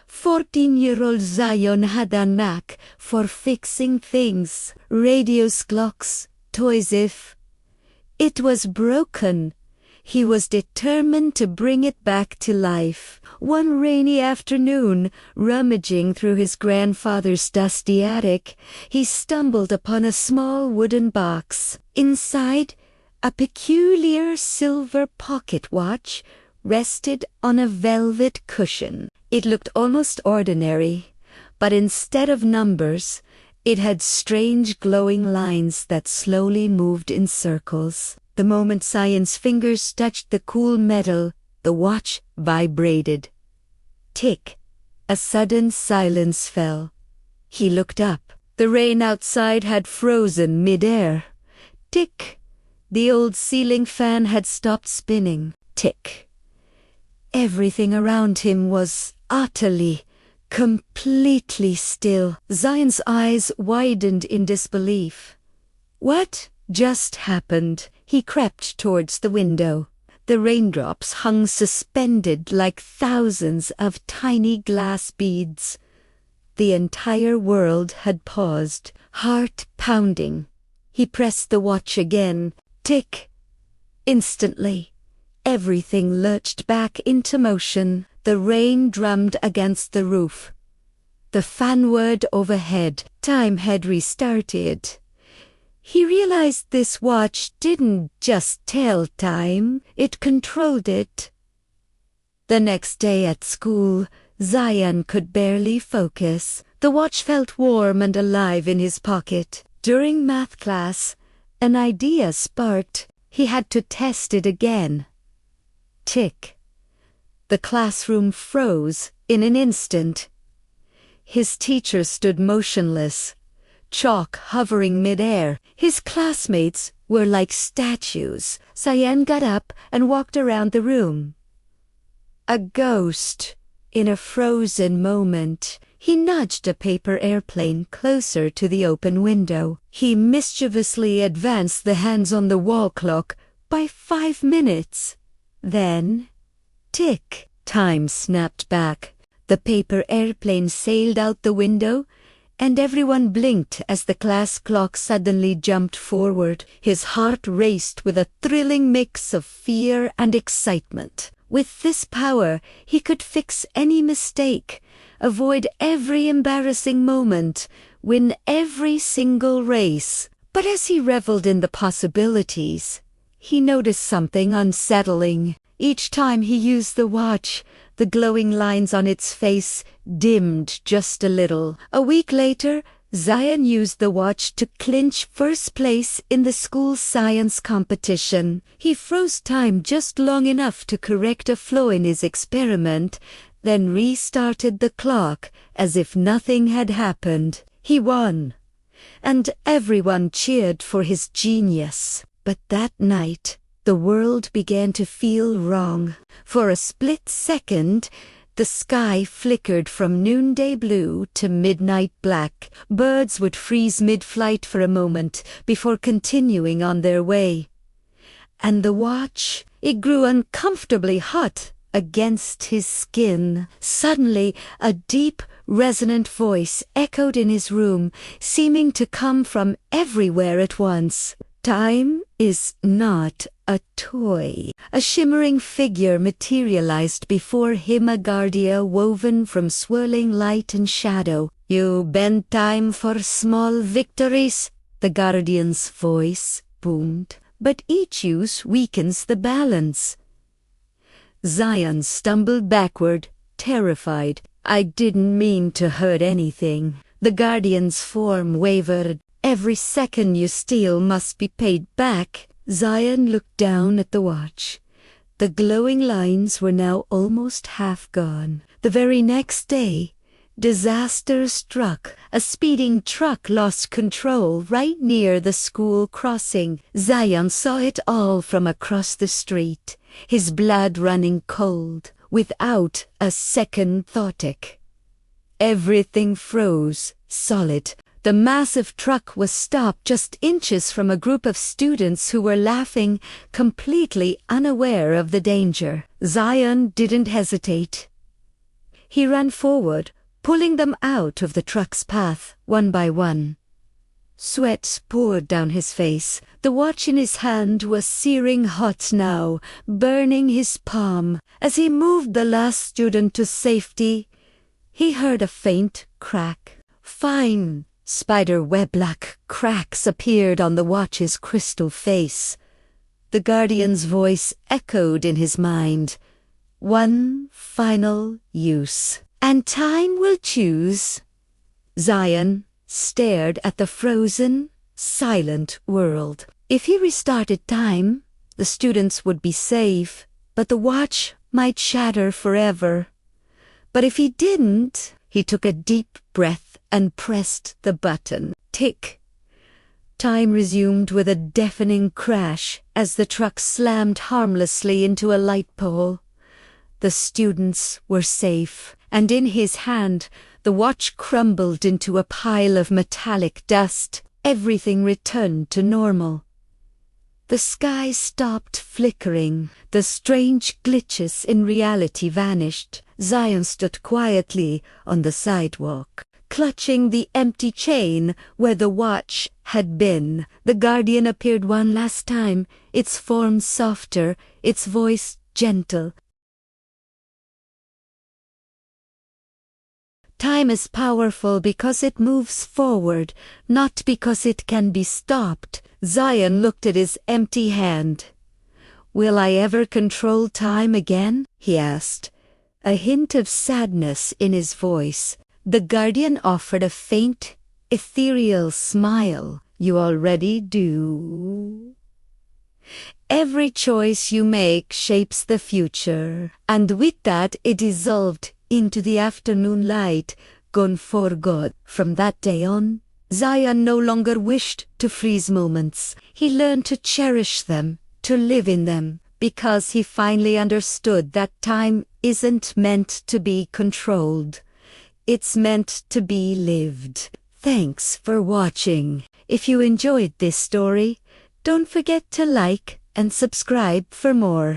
14-year-old Zion had a knack for fixing things. Radios, clocks, toys. If it was broken, he was determined to bring it back to life. One rainy afternoon, rummaging through his grandfather's dusty attic, he stumbled upon a small wooden box. Inside, a peculiar silver pocket watch rested on a velvet cushion. It looked almost ordinary, but instead of numbers, it had strange glowing lines that slowly moved in circles. The moment Zion's fingers touched the cool metal, the watch vibrated. Tick! A sudden silence fell. He looked up. The rain outside had frozen mid-air. Tick! The old ceiling fan had stopped spinning. Tick! Everything around him was utterly, completely still. Zion's eyes widened in disbelief. What just happened? He crept towards the window. The raindrops hung suspended like thousands of tiny glass beads. The entire world had paused, heart pounding. He pressed the watch again. Tick! Instantly, everything lurched back into motion. The rain drummed against the roof. The fan whirred overhead. Time had restarted. He realized this watch didn't just tell time, it controlled it. The next day at school, Zion could barely focus. The watch felt warm and alive in his pocket. During math class, an idea sparked. He had to test it again. Tick. The classroom froze in an instant. His teacher stood motionless, chalk hovering mid-air. His classmates were like statues. Zion got up and walked around the room. A ghost in a frozen moment. He nudged a paper airplane closer to the open window. He mischievously advanced the hands on the wall clock by 5 minutes. Then, tick, time snapped back. The paper airplane sailed out the window, and everyone blinked as the class clock suddenly jumped forward. His heart raced with a thrilling mix of fear and excitement. With this power, he could fix any mistake, avoid every embarrassing moment, win every single race. But as he reveled in the possibilities, he noticed something unsettling. Each time he used the watch, the glowing lines on its face dimmed just a little. A week later, Zion used the watch to clinch first place in the school science competition. He froze time just long enough to correct a flaw in his experiment, then restarted the clock as if nothing had happened. He won, and everyone cheered for his genius. But that night, the world began to feel wrong. For a split second, the sky flickered from noonday blue to midnight black. Birds would freeze mid-flight for a moment before continuing on their way. And the watch, it grew uncomfortably hot against his skin. Suddenly, a deep, resonant voice echoed in his room, seeming to come from everywhere at once. Time is not a toy. A shimmering figure materialized before him, a guardia woven from swirling light and shadow. You bend time for small victories, the guardian's voice boomed. But each use weakens the balance. Zion stumbled backward, terrified. I didn't mean to hurt anything. The guardian's form wavered. Every second you steal must be paid back. Zion looked down at the watch. The glowing lines were now almost half gone. The very next day, disaster struck. A speeding truck lost control right near the school crossing. Zion saw it all from across the street, his blood running cold, without a second thought. Everything froze, solid. The massive truck was stopped just inches from a group of students who were laughing, completely unaware of the danger. Zion didn't hesitate. He ran forward, pulling them out of the truck's path, one by one. Sweat poured down his face. The watch in his hand was searing hot now, burning his palm. As he moved the last student to safety, he heard a faint crack. Fine, spider-web-like cracks appeared on the watch's crystal face. The guardian's voice echoed in his mind. One final use. And time will choose. Zion stared at the frozen, silent world. If he restarted time, the students would be safe, but the watch might shatter forever. But if he didn't, he took a deep breath and pressed the button. Tick. Time resumed with a deafening crash as the truck slammed harmlessly into a light pole. The students were safe, and in his hand, the watch crumbled into a pile of metallic dust. Everything returned to normal. The sky stopped flickering. The strange glitches in reality vanished. Zion stood quietly on the sidewalk, clutching the empty chain where the watch had been. The guardian appeared one last time, its form softer, its voice gentle. Time is powerful because it moves forward, not because it can be stopped. Zion looked at his empty hand. Will I ever control time again? He asked, a hint of sadness in his voice. The guardian offered a faint, ethereal smile. You already do. Every choice you make shapes the future. And with that it dissolved into the afternoon light, gone for good. From that day on, Zion no longer wished to freeze moments. He learned to cherish them, to live in them, because he finally understood that time isn't meant to be controlled. It's meant to be lived. Thanks for watching. If you enjoyed this story, don't forget to like and subscribe for more.